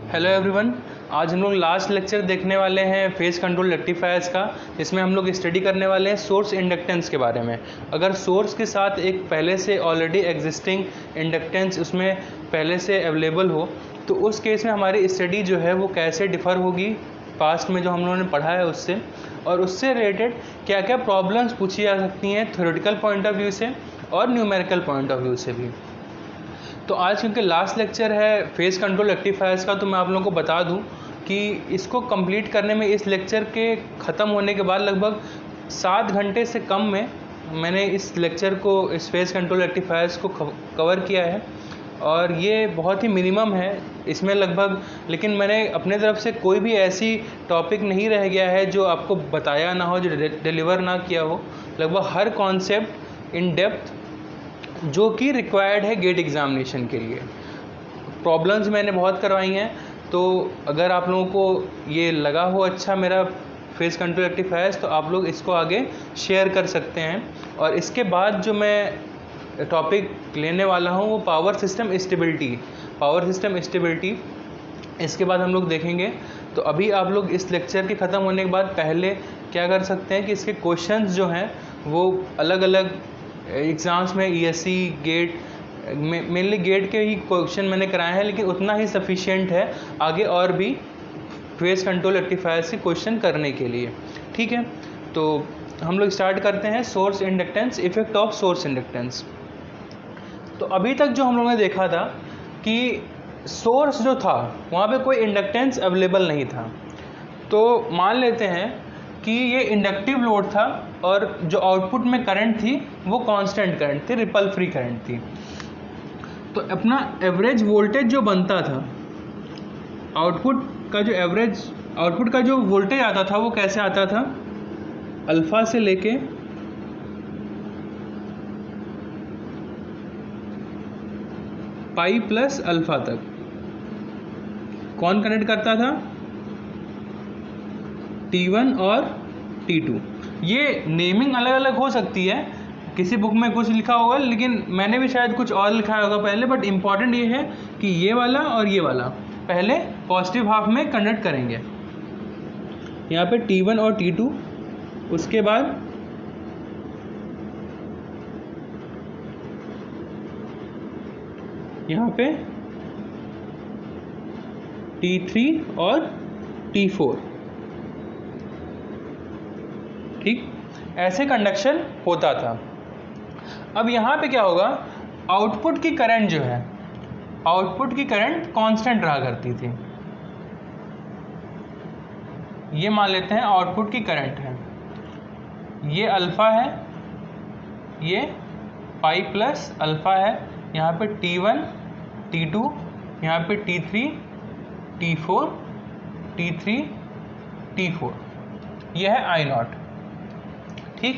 Hello everyone. आज हम लोग लास्ट लेक्चर देखने वाले हैं फेज कंट्रोल रेक्टिफायर्स का, जिसमें हम लोग स्टडी करने वाले हैं सोर्स इंडक्टेंस के बारे में। अगर सोर्स के साथ एक पहले से ऑलरेडी एग्जिस्टिंग इंडक्टेंस उसमें पहले से अवेलेबल हो तो उस केस में हमारी स्टडी जो है वो कैसे डिफ़र होगी पास्ट में जो हम लोगों ने पढ़ा है उससे, और उससे रिलेटेड क्या क्या प्रॉब्लम्स पूछी जा सकती हैं थ्योरेटिकल पॉइंट ऑफ व्यू से और न्यूमेरिकल पॉइंट ऑफ व्यू से भी। तो आज क्योंकि लास्ट लेक्चर है फेज कंट्रोल रेक्टिफायर्स का, तो मैं आप लोगों को बता दूं कि इसको कंप्लीट करने में इस लेक्चर के ख़त्म होने के बाद लगभग 7 घंटे से कम में मैंने इस लेक्चर को, इस फेज कंट्रोल रेक्टिफायर्स को कवर किया है। और ये बहुत ही मिनिमम है इसमें लगभग, लेकिन मैंने अपने तरफ से कोई भी ऐसी टॉपिक नहीं रह गया है जो आपको बताया ना हो, जो डिलीवर ना किया हो। लगभग हर कॉन्सेप्ट इन डेप्थ जो कि रिक्वायर्ड है गेट एग्जामिनेशन के लिए। प्रॉब्लम्स मैंने बहुत करवाई हैं, तो अगर आप लोगों को ये लगा हो अच्छा मेरा फेज कंट्रोल रेक्टिफायर्स, तो आप लोग इसको आगे शेयर कर सकते हैं। और इसके बाद जो मैं टॉपिक लेने वाला हूँ वो पावर सिस्टम स्टेबिलिटी इसके बाद हम लोग देखेंगे। तो अभी आप लोग इस लेक्चर के ख़त्म होने के बाद पहले क्या कर सकते हैं कि इसके क्वेश्चंस जो हैं वो अलग अलग एग्ज़ाम्स में ESE गेट मेनली गेट के ही क्वेश्चन मैंने कराए हैं, लेकिन उतना ही सफिशिएंट है आगे और भी फेज कंट्रोल रेक्टिफायर्स के क्वेश्चन करने के लिए। ठीक है, तो हम लोग स्टार्ट करते हैं source inductance, effect of source inductance. तो अभी तक जो हम लोगों ने देखा था कि सोर्स जो था वहाँ पे कोई इंडक्टेंस अवेलेबल नहीं था। तो मान लेते हैं कि ये इंडक्टिव लोड था और जो आउटपुट में करंट थी वो कांस्टेंट करंट थी, रिपल फ्री करंट थी। तो अपना एवरेज वोल्टेज जो बनता था, आउटपुट का जो वोल्टेज आता था वो कैसे आता था, अल्फा से लेके पाई प्लस अल्फा तक कौन कनेक्ट करता था, T1 और T2। ये नेमिंग अलग अलग हो सकती है, किसी बुक में कुछ लिखा होगा, लेकिन मैंने भी शायद कुछ और लिखा होगा पहले। बट इम्पॉर्टेंट ये है कि ये वाला और ये वाला पहले पॉजिटिव हाफ में कनेक्ट करेंगे, यहाँ पे T1 और T2, उसके बाद यहाँ पे T3 और T4। ठीक, ऐसे कंडक्शन होता था। अब यहाँ पे क्या होगा, आउटपुट की करंट जो है, आउटपुट की करंट कांस्टेंट रहा करती थी। ये मान लेते हैं आउटपुट की करंट है, ये अल्फा है, ये पाई प्लस अल्फा है, यहाँ पे T1 T2, यहाँ पे T3 T4 T3 T4, यह है I0। ठीक,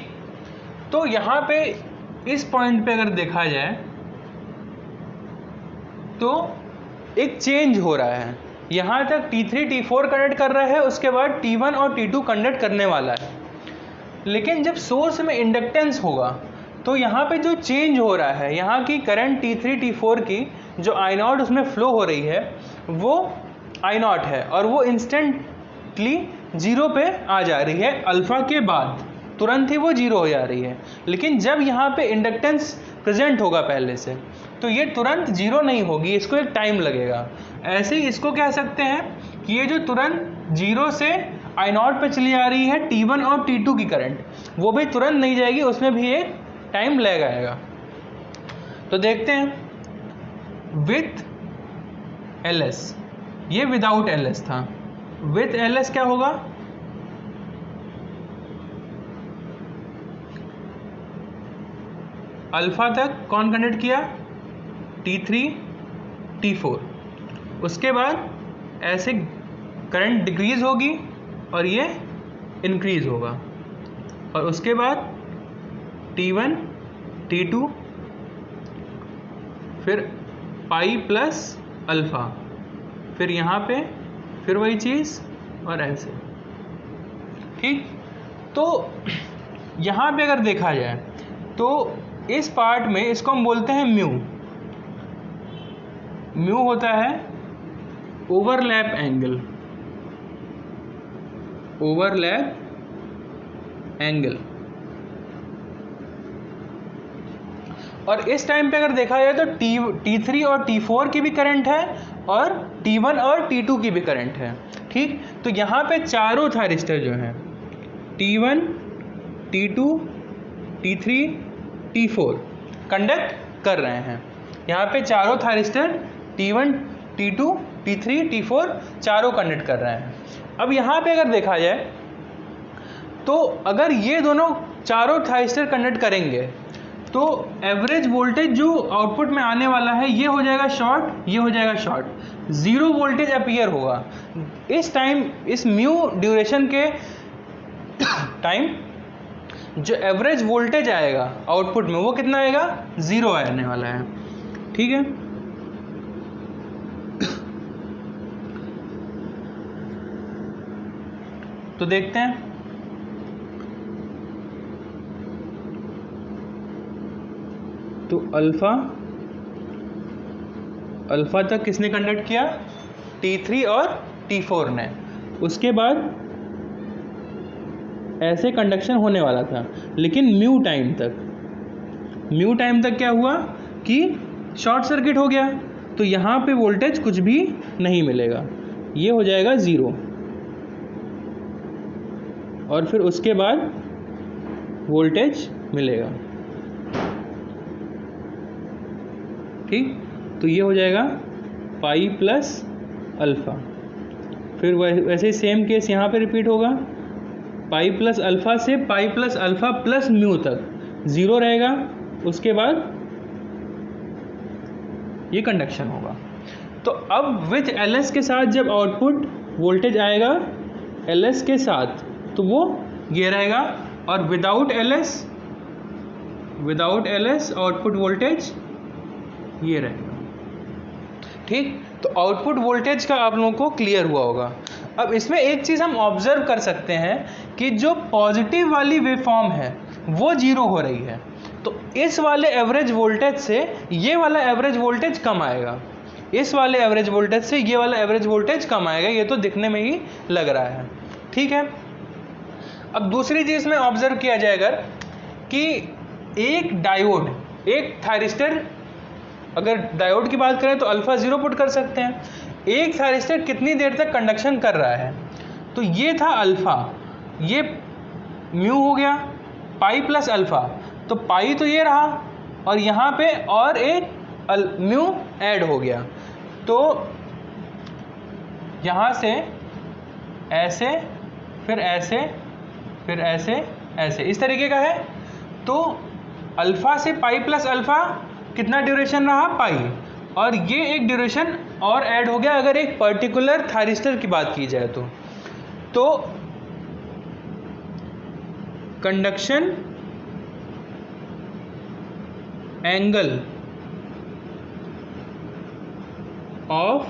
तो यहाँ पे इस पॉइंट पे अगर देखा जाए तो एक चेंज हो रहा है। यहाँ तक T3 T4 कनेक्ट कर रहा है, उसके बाद T1 और T2 कनेक्ट करने वाला है। लेकिन जब सोर्स में इंडक्टेंस होगा तो यहाँ पे जो चेंज हो रहा है, यहाँ की करंट T3 T4 की जो I0 उसमें फ्लो हो रही है वो I0 है, और वो इंस्टेंटली जीरो पे आ जा रही है, अल्फा के बाद तुरंत ही वो जीरो हो जा रही है। लेकिन जब यहाँ पे इंडक्टेंस प्रेजेंट होगा पहले से, तो ये तुरंत जीरो नहीं होगी, इसको एक टाइम लगेगा। ऐसे ही इसको कह सकते हैं कि ये जो तुरंत जीरो से I0 पे चली आ रही है T1 और T2 की करंट, वो भी तुरंत नहीं जाएगी, उसमें भी एक टाइम लग आएगा। तो देखते हैं विथ LS, ये विदाउट LS था। विथ LS क्या होगा, अल्फा तक कौन कनेक्ट किया, T3 T4, उसके बाद ऐसे करंट डिक्रीज होगी और ये इंक्रीज होगा, और उसके बाद T1 T2, फिर पाई प्लस अल्फा, फिर यहाँ पे फिर वही चीज़ और ऐसे। ठीक, तो यहाँ पे अगर देखा जाए तो इस पार्ट में इसको हम बोलते हैं म्यू। म्यू होता है ओवरलैप एंगल, ओवरलैप एंगल। और इस टाइम पे अगर देखा जाए तो T3 और T4 की भी करंट है और T1 और T2 की भी करंट है। ठीक, तो यहाँ पे चारों थायरिस्टर जो हैं T1, T2, T3, T4 conduct कर रहे हैं। यहाँ पे चारों thyristor T1, T2, T3, T4 चारों कंडक्ट कर रहे हैं। अब यहाँ पे अगर देखा जाए तो अगर ये दोनों चारों थायरिस्टर कंडक्ट करेंगे तो एवरेज वोल्टेज जो आउटपुट में आने वाला है ये हो जाएगा शॉर्ट, ये हो जाएगा शॉर्ट, जीरो वोल्टेज अपीयर होगा। इस टाइम, इस म्यू ड्यूरेशन के टाइम जो एवरेज वोल्टेज आएगा आउटपुट में वो कितना आएगा, जीरो आने वाला है। ठीक है, तो देखते हैं। तो अल्फा तक किसने कंडक्ट किया, T3 और T4 ने। उसके बाद ऐसे कंडक्शन होने वाला था, लेकिन म्यू टाइम तक क्या हुआ कि शॉर्ट सर्किट हो गया, तो यहाँ पे वोल्टेज कुछ भी नहीं मिलेगा, ये हो जाएगा ज़ीरो। और फिर उसके बाद वोल्टेज मिलेगा। ठीक, तो ये हो जाएगा पाई प्लस अल्फ़ा। फिर वैसे ही सेम केस यहाँ पे रिपीट होगा, पाई प्लस अल्फ़ा से pi plus alpha plus mu तक ज़ीरो रहेगा। उसके बाद ये कंडक्शन होगा। तो अब विथ एलएस के साथ जब आउटपुट वोल्टेज आएगा एलएस के साथ, तो वो ये रहेगा, और विदाउट एलएस आउटपुट वोल्टेज ये रहेगा। ठीक, तो आउटपुट वोल्टेज का आप लोगों को क्लियर हुआ होगा। अब इसमें एक चीज़ हम ऑब्जर्व कर सकते हैं कि जो पॉजिटिव वाली वेवफॉर्म है वो जीरो हो रही है, तो इस वाले एवरेज वोल्टेज से ये वाला एवरेज वोल्टेज कम आएगा, इस वाले एवरेज वोल्टेज से ये वाला एवरेज वोल्टेज कम आएगा, ये तो दिखने में ही लग रहा है। ठीक है, अब दूसरी चीज़ में ऑब्जर्व किया जाए अगर कि एक डायोड, एक थायरिस्टर, अगर डायोड की बात करें तो अल्फ़ा ज़ीरो पुट कर सकते हैं। एक थायरिस्टर कितनी देर तक कंडक्शन कर रहा है, तो ये था अल्फ़ा, ये म्यू हो गया, पाई प्लस अल्फ़ा, तो पाई तो ये रहा और यहाँ पे और एक म्यू ऐड हो गया, तो यहाँ से ऐसे, फिर ऐसे, फिर ऐसे, ऐसे, इस तरीके का है। तो अल्फ़ा से पाई प्लस अल्फ़ा कितना ड्यूरेशन रहा, पाई, और ये एक ड्यूरेशन और ऐड हो गया अगर एक पर्टिकुलर थायरिस्टर की बात की जाए तो कंडक्शन एंगल ऑफ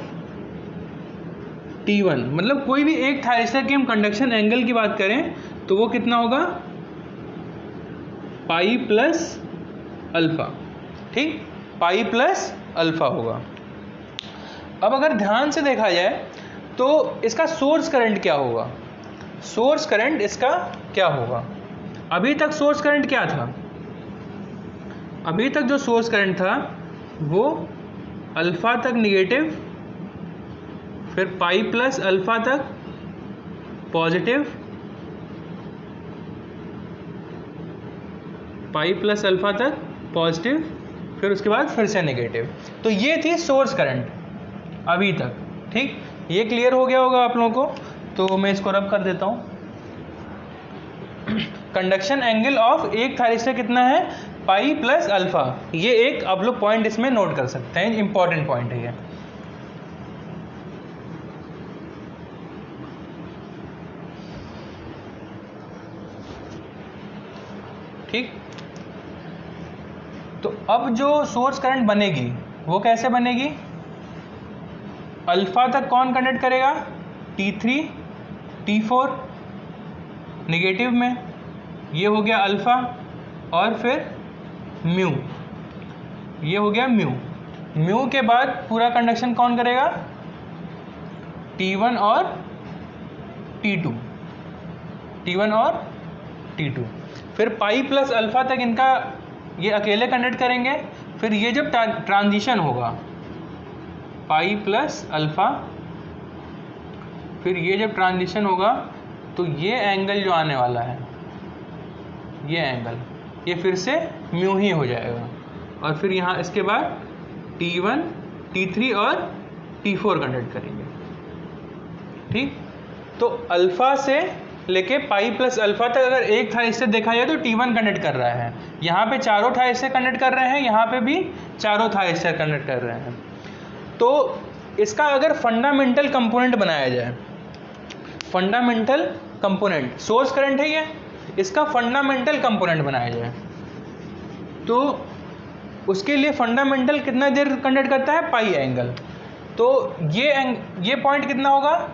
T1, मतलब कोई भी एक थायरिस्टर की हम कंडक्शन एंगल की बात करें तो वो कितना होगा, पाई प्लस अल्फ़ा। ठीक, पाई प्लस अल्फ़ा होगा। अब अगर ध्यान से देखा जाए तो इसका सोर्स करंट क्या होगा, सोर्स करंट इसका क्या होगा। अभी तक सोर्स करंट क्या था, अभी तक जो सोर्स करंट था वो अल्फ़ा तक निगेटिव, फिर पाई प्लस अल्फ़ा तक पॉजिटिव, पाई प्लस अल्फ़ा तक पॉजिटिव, फिर उसके बाद फिर से नेगेटिव। तो ये थी सोर्स करंट अभी तक। ठीक, ये क्लियर हो गया होगा आप लोगों को, तो मैं इसको रब कर देता हूँ। कंडक्शन एंगल ऑफ एक थायरिस्टर कितना है, पाई प्लस अल्फ़ा। ये एक आप लोग पॉइंट इसमें नोट कर सकते हैं, इंपॉर्टेंट पॉइंट है ये। ठीक, तो अब जो सोर्स करंट बनेगी वो कैसे बनेगी, अल्फ़ा तक कौन कंडक्ट करेगा, T3, T4 निगेटिव में, ये हो गया अल्फ़ा, और फिर म्यू, ये हो गया म्यू। म्यू के बाद पूरा कंडक्शन कौन करेगा, T1 और T2, T1 और T2। फिर पाई प्लस अल्फ़ा तक इनका ये अकेले कंडक्ट करेंगे। फिर ये जब ट्रांजिशन होगा पाई प्लस अल्फ़ा, फिर ये जब ट्रांजिशन होगा तो ये एंगल जो आने वाला है, ये एंगल, ये फिर से म्यू ही हो जाएगा। और फिर यहाँ इसके बाद T1, T3 और T4 कंडक्ट करेंगे। ठीक, तो अल्फ़ा से लेके पाई प्लस अल्फ़ा तक अगर एक थाइस्टर देखा जाए तो T1 कंडक्ट कर रहा है। यहाँ पे चारों थाइस्टर कंडक्ट कर रहे हैं, यहाँ पे भी चारों थाइस्टर कंडक्ट कर रहे हैं। तो इसका अगर फंडामेंटल कंपोनेंट बनाया जाए, फंडामेंटल कंपोनेंट, सोर्स करंट है ये, इसका फंडामेंटल कंपोनेंट बनाया जाए तो उसके लिए फंडामेंटल कितना देर कंडक्ट करता है, पाई एंगल। तो ये पॉइंट कितना होगा,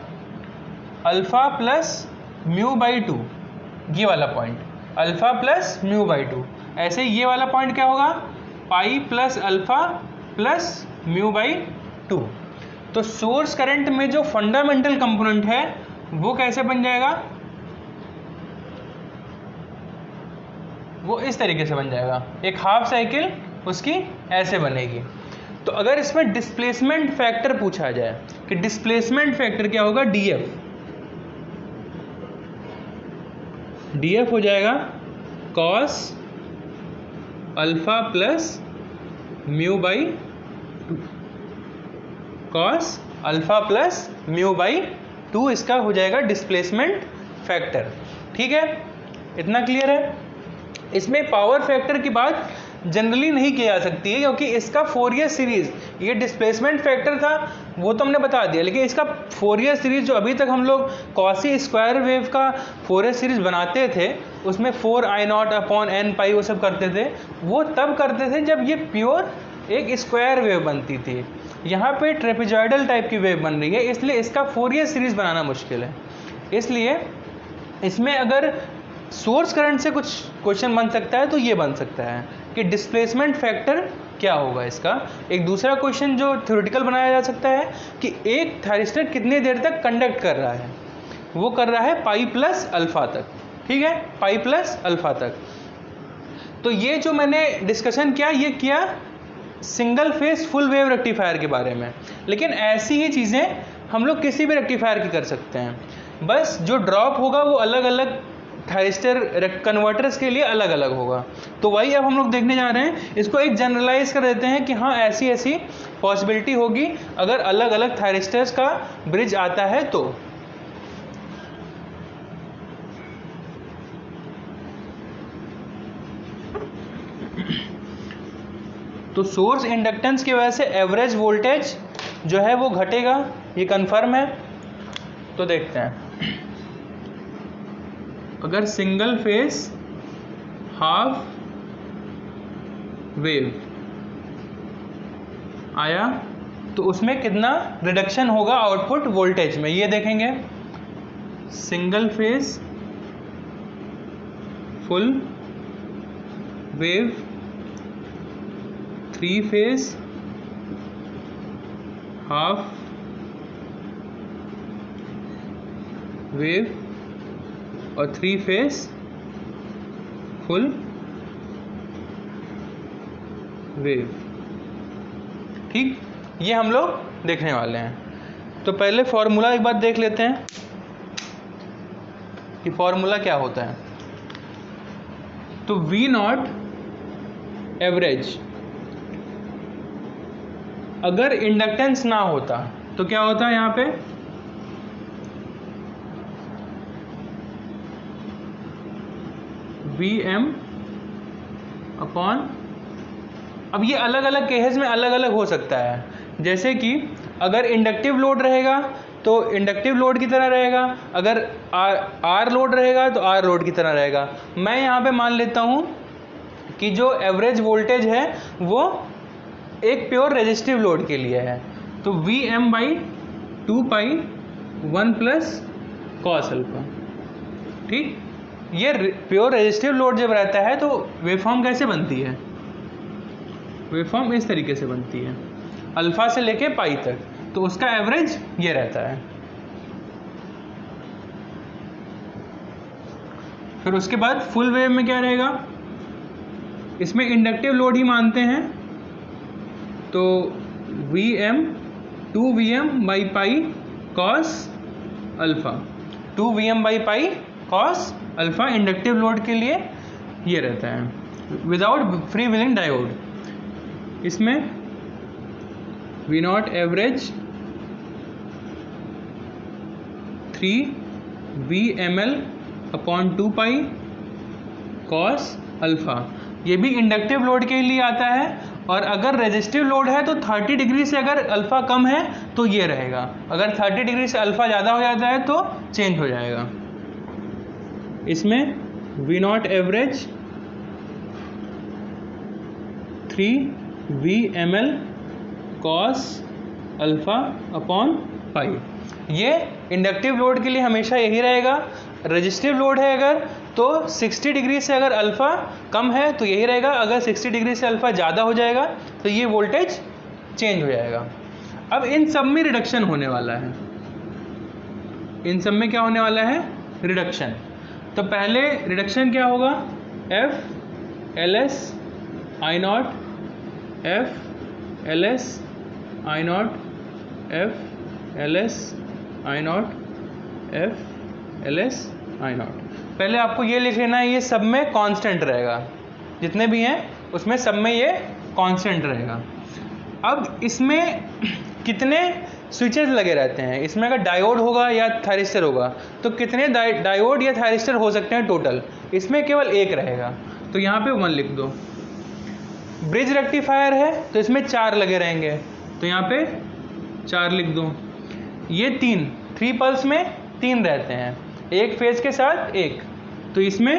अल्फ़ा प्लस म्यू बाई 2, ये वाला point alpha plus mu by 2। ऐसे ये वाला पॉइंट क्या होगा, pi plus alpha plus mu by 2। तो सोर्स करंट में जो फंडामेंटल कंपोनेंट है वो कैसे बन जाएगा, वो इस तरीके से बन जाएगा। एक हाफ साइकिल उसकी ऐसे बनेगी। तो अगर इसमें डिस्प्लेसमेंट फैक्टर पूछा जाए कि डिस्प्लेसमेंट फैक्टर क्या होगा, डीएफ हो जाएगा cos alpha plus mu by 2, cos alpha plus mu by 2 इसका हो जाएगा डिस्प्लेसमेंट फैक्टर। ठीक है, इतना क्लियर है। इसमें पावर फैक्टर की बात जनरली नहीं की जा सकती है क्योंकि इसका फोरियर सीरीज, ये डिस्प्लेसमेंट फैक्टर था वो तो हमने बता दिया, लेकिन इसका फोरियर सीरीज जो अभी तक हम लोग कॉसी स्क्वायर वेव का फोरियर सीरीज बनाते थे उसमें 4I0/n पाई वो सब करते थे, वो तब करते थे जब ये प्योर एक स्क्वायर वेव बनती थी। यहाँ पे ट्रेपेजॉइडल टाइप की वेव बन रही है, इसलिए इसका फोरियर सीरीज बनाना मुश्किल है। इसलिए इसमें अगर सोर्स करंट से कुछ क्वेश्चन बन सकता है तो ये बन सकता है कि डिस्प्लेसमेंट फैक्टर क्या होगा इसका। एक दूसरा क्वेश्चन जो थ्योरेटिकल बनाया जा सकता है कि एक थायरिस्टर कितने देर तक कंडक्ट कर रहा है, वो कर रहा है पाई प्लस अल्फा तक। ठीक है, पाई प्लस अल्फा तक। तो ये जो मैंने डिस्कशन किया, ये किया single phase full wave rectifier के बारे में, लेकिन ऐसी ही चीज़ें हम लोग किसी भी रेक्टिफायर की कर सकते हैं। बस जो ड्रॉप होगा वो अलग अलग थायरिस्टर कन्वर्टर्स के लिए अलग अलग होगा। तो वही अब हम लोग देखने जा रहे हैं, इसको एक जनरलाइज कर देते हैं कि हाँ ऐसी ऐसी पॉसिबिलिटी होगी अगर अलग अलग थायरिस्टर्स का ब्रिज आता है तो सोर्स इंडक्टेंस की वजह से एवरेज वोल्टेज जो है वो घटेगा, ये कंफर्म है। तो देखते हैं, अगर सिंगल फेस हाफ वेव आया तो उसमें कितना रिडक्शन होगा आउटपुट वोल्टेज में, ये देखेंगे। Single phase full wave, 3 face half wave और 3 फेस फुल वेव। ठीक, ये हम लोग देखने वाले हैं। तो पहले फॉर्मूला एक बार देख लेते हैं कि फॉर्मूला क्या होता है। तो V0 एवरेज, अगर इंडक्टेंस ना होता तो क्या होता है यहाँ पे, Vm अपॉन, अब ये अलग अलग केसेस में अलग अलग हो सकता है। जैसे कि अगर इंडक्टिव लोड रहेगा तो इंडक्टिव लोड की तरह रहेगा, अगर आर लोड रहेगा तो आर लोड की तरह रहेगा। मैं यहाँ पे मान लेता हूँ कि जो एवरेज वोल्टेज है वो एक प्योर रेजिस्टिव लोड के लिए है, तो Vm by 2 pi 1 plus cos alpha. ठीक, ये प्योर रेजिस्टिव लोड जब रहता है तो वेवफॉर्म कैसे बनती है, वेवफॉर्म इस तरीके से बनती है अल्फा से लेके पाई तक, तो उसका एवरेज ये रहता है। फिर उसके बाद फुल वेव में क्या रहेगा, इसमें इंडक्टिव लोड ही मानते हैं, तो Vm 2Vm by pi cos alpha, 2Vm by pi cos alpha inductive load के लिए ये रहता है विदाउट फ्री व्हीलिंग डायोड। इसमें V naught average 3VmL upon 2 pi cos alpha, ये भी इंडक्टिव लोड के लिए आता है। और अगर रेजिस्टिव लोड है तो 30 डिग्री से अगर अल्फ़ा कम है तो ये रहेगा, अगर 30 डिग्री से अल्फ़ा ज़्यादा हो जाता है तो चेंज हो जाएगा। इसमें V naught average 3VmL cos alpha upon pi, ये इंडक्टिव लोड के लिए हमेशा यही रहेगा। रेजिस्टिव लोड है अगर तो 60 डिग्री से अगर अल्फ़ा कम है तो यही रहेगा, अगर 60 डिग्री से अल्फ़ा ज़्यादा हो जाएगा तो ये वोल्टेज चेंज हो जाएगा। अब इन सब में रिडक्शन होने वाला है, इन सब में क्या होने वाला है, रिडक्शन। तो पहले रिडक्शन क्या होगा, F LS I not, F LS I not, F LS I not, F LS I not. पहले आपको ये लिख लेना है, ये सब में कांस्टेंट रहेगा, जितने भी हैं उसमें सब में ये कांस्टेंट रहेगा। अब इसमें कितने स्विचेस लगे रहते हैं, इसमें अगर डायोड होगा या थायरिस्टर होगा तो कितने डायोड या थायरिस्टर हो सकते हैं टोटल, इसमें केवल एक रहेगा, तो यहाँ पे 1 लिख दो। ब्रिज रेक्टिफायर है तो इसमें 4 लगे रहेंगे, तो यहाँ पे 4 लिख दो। ये 3 पल्स में 3 रहते हैं, एक फेज के साथ एक, तो इसमें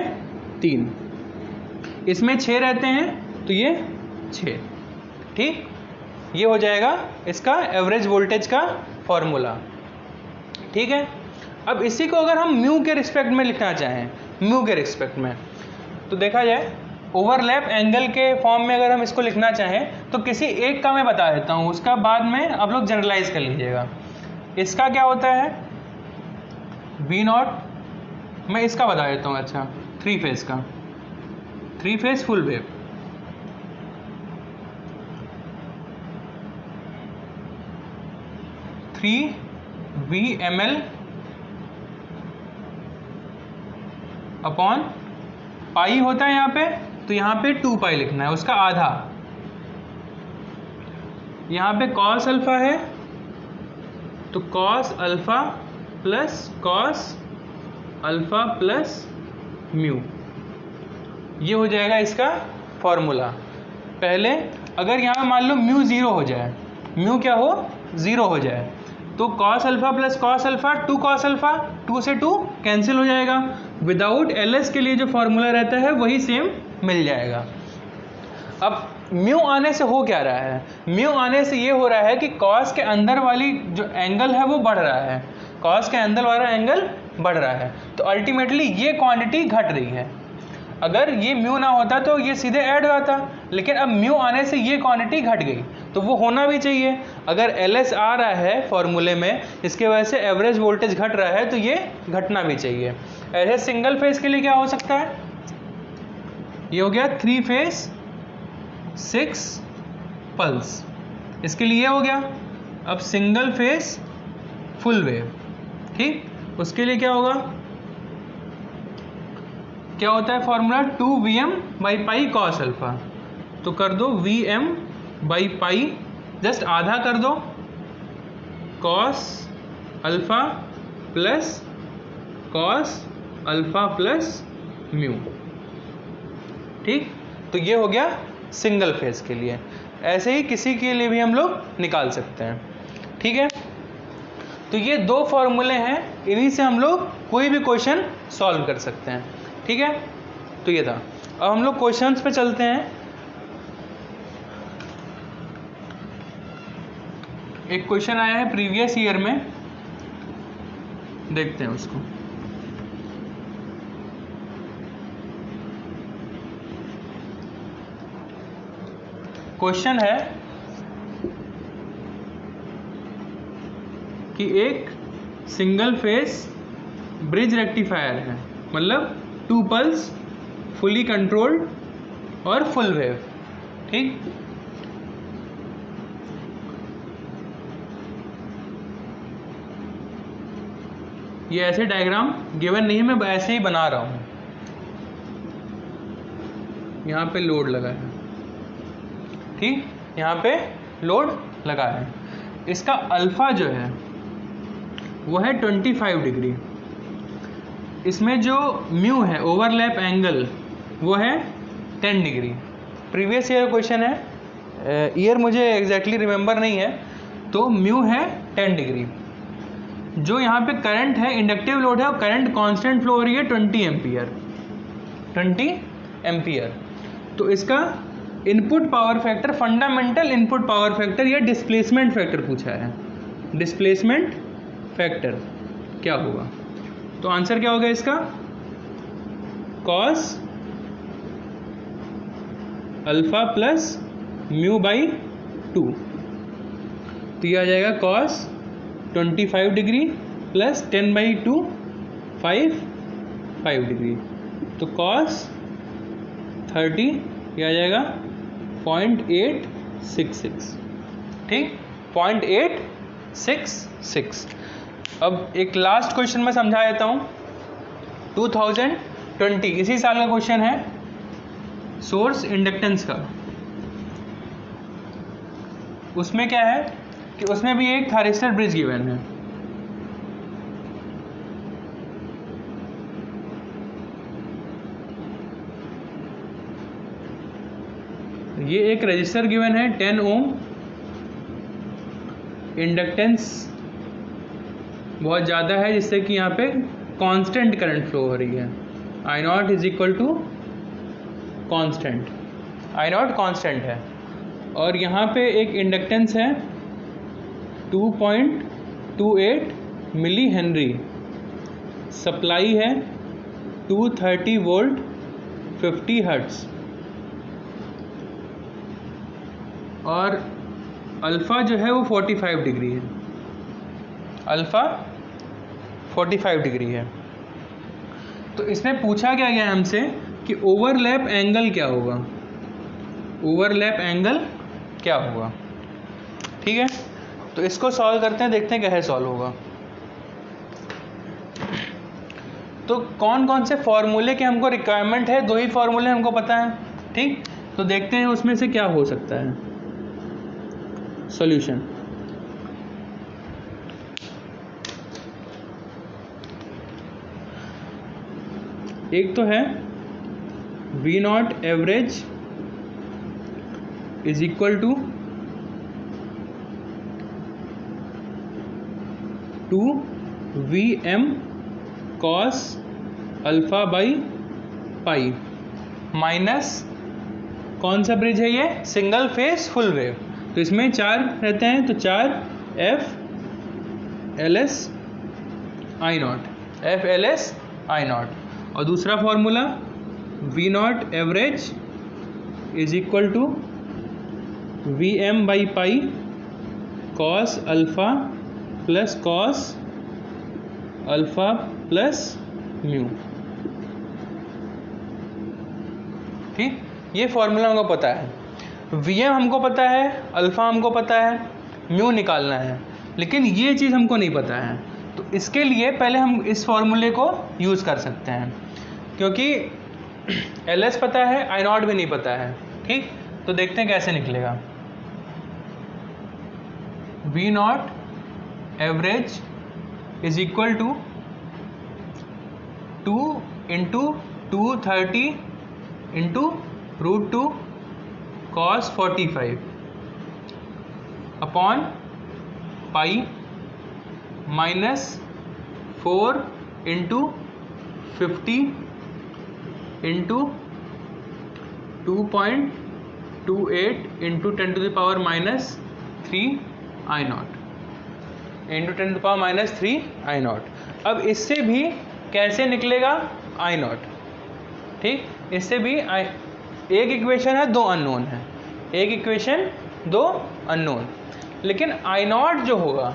3, इसमें 6 रहते हैं तो ये 6, ठीक। ये हो जाएगा इसका एवरेज वोल्टेज का फॉर्मूला, ठीक है। अब इसी को अगर हम म्यू के रिस्पेक्ट में लिखना चाहें, म्यू के रिस्पेक्ट में, तो देखा जाए ओवरलैप एंगल के फॉर्म में अगर हम इसको लिखना चाहें तो किसी एक का मैं बता देता हूँ, उसका बाद में आप लोग जनरलाइज कर लीजिएगा। इसका क्या होता है, V नॉट, मैं इसका बता देता हूँ, अच्छा 3 फेज का, 3 phase full wave, VmL upon pi होता है यहाँ पे, तो यहाँ पे 2 पाई लिखना है, उसका आधा। यहाँ पे कॉस अल्फा है तो cos alpha plus cos alpha plus mu, ये हो जाएगा इसका फॉर्मूला। पहले अगर यहाँ मान लो म्यू 0 हो जाए, म्यू क्या हो, 0 हो जाए, तो cos alpha plus cos alpha 2 cos alpha, 2 से 2 कैंसिल हो जाएगा। विदाउट LS के लिए जो फॉर्मूला रहता है वही सेम मिल जाएगा। अब म्यू आने से हो क्या रहा है, म्यू आने से ये हो रहा है कि कॉस के अंदर वाली जो एंगल है वो बढ़ रहा है, कॉस के अंदर वाला एंगल बढ़ रहा है, तो अल्टीमेटली ये क्वांटिटी घट रही है। अगर ये म्यू ना होता तो ये सीधे ऐड होता, लेकिन अब म्यू आने से ये क्वांटिटी घट गई, तो वो होना भी चाहिए। अगर LS आ रहा है फॉर्मूले में, इसके वजह से एवरेज वोल्टेज घट रहा है, तो ये घटना भी चाहिए। ऐसे सिंगल फेज के लिए क्या हो सकता है, ये हो गया 3 फेज 6 पल्स, इसके लिए हो गया। अब सिंगल फेज फुल वेव, ठीक, उसके लिए क्या होगा, क्या होता है formula, 2Vm by pi cos alpha, तो कर दो Vm बाई पाई, जस्ट आधा कर दो, cos alpha plus cos alpha plus mu, ठीक। तो ये हो गया सिंगल फेज के लिए। ऐसे ही किसी के लिए भी हम लोग निकाल सकते हैं, ठीक है। तो ये 2 फॉर्मूले हैं, इन्हीं से हम लोग कोई भी क्वेश्चन सॉल्व कर सकते हैं, ठीक है। तो ये था। अब हम लोग क्वेश्चंस पे चलते हैं। एक क्वेश्चन आया है प्रीवियस ईयर में, देखते हैं उसको। क्वेश्चन है कि एक सिंगल फेस ब्रिज रेक्टिफायर है, मतलब 2 पल्स, फुली कंट्रोल्ड और फुल वेव। ठीक, ये ऐसे डायग्राम गिवन नहीं है, मैं ऐसे ही बना रहा हूँ। यहाँ पे लोड लगा है, ठीक, यहाँ पे लोड लगा है। इसका अल्फा जो है वो है 25 डिग्री। इसमें जो म्यू है, ओवरलैप एंगल, वो है 10 डिग्री। प्रीवियस ईयर क्वेश्चन है, ईयर मुझे एग्जैक्टली रिमेंबर नहीं है, तो म्यू है 10 डिग्री। जो यहाँ पे करंट है, इंडक्टिव लोड है, और करंट कांस्टेंट फ्लो हो रही है 20 एम्पियर, 20 एम्पियर। तो इसका input power factor, fundamental input power factor या डिस्प्लेसमेंट फैक्टर पूछा है। डिस्प्लेसमेंट फैक्टर क्या होगा? तो आंसर क्या होगा इसका? Cos alpha plus mu by 2। तो यह आ जाएगा कॉस 25 डिग्री प्लस 10/2 5 डिग्री। तो कॉस 30, यह आ जाएगा 0.866। ठीक, 0.866। अब एक लास्ट क्वेश्चन मैं समझा देता हूँ। 2020 इसी साल का क्वेश्चन है, सोर्स इंडक्टेंस का। उसमें क्या है कि उसमें भी एक थारिस्टर ब्रिज गिवन है। ये एक रजिस्टर गिवन है 10 ओम, इंडक्टेंस बहुत ज़्यादा है जिससे कि यहाँ पे कांस्टेंट करंट फ्लो हो रही है। I naught is equal to constant, I naught constant है। और यहाँ पे एक इंडक्टेंस है 2.28 मिली हेनरी, सप्लाई है 230 वोल्ट 50 हर्ट्ज, और अल्फ़ा जो है वो 45 डिग्री है। अल्फ़ा 45 डिग्री है। तो इसमें पूछा क्या गया हमसे कि ओवरलैप एंगल क्या होगा, ओवरलैप एंगल क्या होगा। ठीक है, तो इसको सॉल्व करते हैं, देखते हैं कैसे सॉल्व होगा। तो कौन कौन से फॉर्मूले के हमको रिक्वायरमेंट है? 2 ही फॉर्मूले हमको पता है। ठीक, तो देखते हैं उसमें से क्या हो सकता है सॉल्यूशन। एक तो है V naught average is equal to 2Vm cos alpha by pi, minus कौन सा ब्रिज है ये? Single phase full wave. तो इसमें 4 रहते हैं, तो 4FLS I naught, FLS I naught. और दूसरा formula V naught average is equal to Vm by pi cos alpha plus cos alpha plus mu. ठीक, ये फॉर्मूला हमको पता है। Vm हमको पता है, अल्फा हमको पता है, म्यू निकालना है, लेकिन ये चीज़ हमको नहीं पता है। तो इसके लिए पहले हम इस फॉर्मूले को यूज़ कर सकते हैं, क्योंकि LS पता है, I नॉट भी नहीं पता है। ठीक, तो देखते हैं कैसे निकलेगा। V naught average is equal to 2 into 230 into √2 cos 45 upon pi minus 4 into 50 into 2.28 into 10 to the power minus 3 I naught into 10 to the power minus 3 I naught. अब इससे भी कैसे निकलेगा I नॉट? ठीक, इससे भी एक इक्वेशन है, 2 अननोन है, एक इक्वेशन 2 अननोन, लेकिन I नॉट जो होगा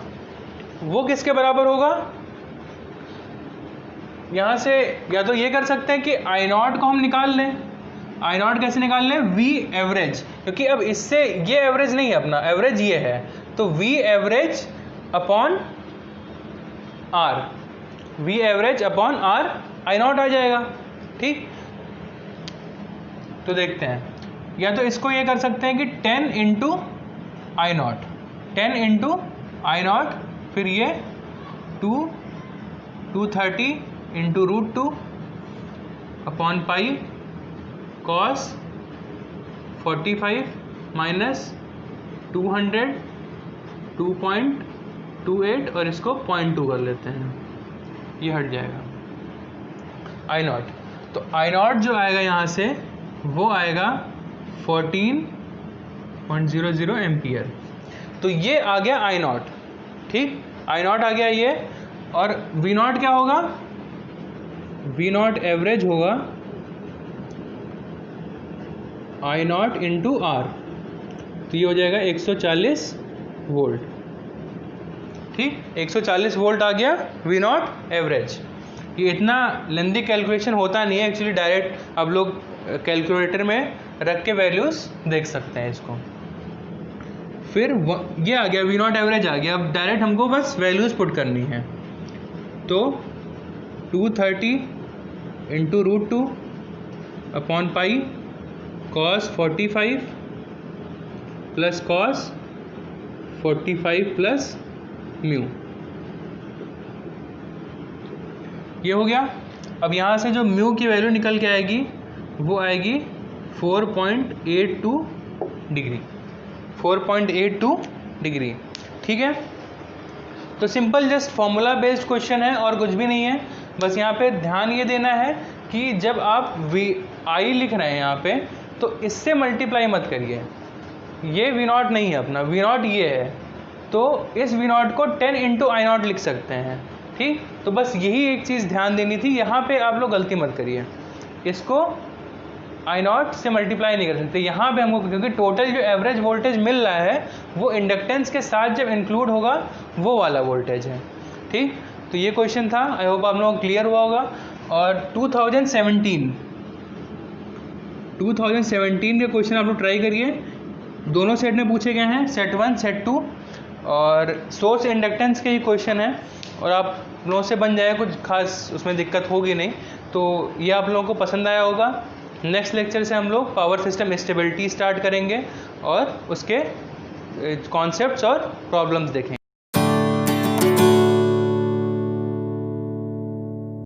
वो किसके बराबर होगा? यहाँ से या तो ये कर सकते हैं कि आई नॉट को हम निकाल लें। आई नॉट कैसे निकाल लें? वी एवरेज, क्योंकि अब इससे ये एवरेज नहीं है अपना, एवरेज ये है, तो V average upon R, V average upon R I naught आ जाएगा। ठीक, तो देखते हैं, या तो इसको ये कर सकते हैं कि 10 into I not, 10 into I not, फिर ये 230 into √2 upon pi cos 45 minus 200 2.28 और इसको 0.2 कर लेते हैं, ये हट जाएगा आई नॉट। तो आई नॉट जो आएगा यहाँ से वो आएगा 14.00 एम्पियर। तो ये आ गया आई नॉट। ठीक, आई नॉट आ गया ये, और वी नॉट क्या होगा? वी नॉट एवरेज होगा आई नॉट इंटू आर, तो ये हो जाएगा 140 वोल्ट। ठीक, 140 वोल्ट आ गया वी नॉट एवरेज। ये इतना लेंदी कैलकुलेशन होता नहीं है एक्चुअली, डायरेक्ट आप लोग कैलकुलेटर में रख के वैल्यूज देख सकते हैं इसको। फिर ये आ गया वी नॉट एवरेज आ गया, अब डायरेक्ट हमको बस वैल्यूज पुट करनी है। तो 230 into √2 upon pi cos 45 plus cos 45 plus mu, ये हो गया। अब यहाँ से जो म्यू की वैल्यू निकल के आएगी वो आएगी 4.82 डिग्री, 4.82 डिग्री। ठीक है, तो simple just formula based question है और कुछ भी नहीं है। बस यहाँ पे ध्यान ये देना है कि जब आप वी आई लिख रहे हैं यहाँ पे, तो इससे मल्टीप्लाई मत करिए, ये वी नॉट नहीं है अपना, वी नॉट ये है, तो इस वी नॉट को 10 इंटू आई नॉट लिख सकते हैं। ठीक, तो बस यही एक चीज़ ध्यान देनी थी, यहाँ पे आप लोग गलती मत करिए, इसको आई नॉट से मल्टीप्लाई नहीं कर सकते यहाँ पे हमको, क्योंकि टोटल जो एवरेज वोल्टेज मिल रहा है वो इंडक्टेंस के साथ जब इंक्लूड होगा वो वाला वोल्टेज है। ठीक, तो ये क्वेश्चन था, आई होप आप लोगों को क्लियर हुआ होगा। और 2017 के क्वेश्चन आप लोग ट्राई करिए, दोनों सेट में पूछे गए हैं, सेट 1 सेट 2, और सोर्स इंडक्टेंस के ही क्वेश्चन है, और आप लोगों से बन जाए, कुछ खास उसमें दिक्कत होगी नहीं। तो ये आप लोगों को पसंद आया होगा। नेक्स्ट लेक्चर से हम लोग पावर सिस्टम स्टेबिलिटी स्टार्ट करेंगे और उसके कॉन्सेप्ट्स और प्रॉब्लम्स देखेंगे।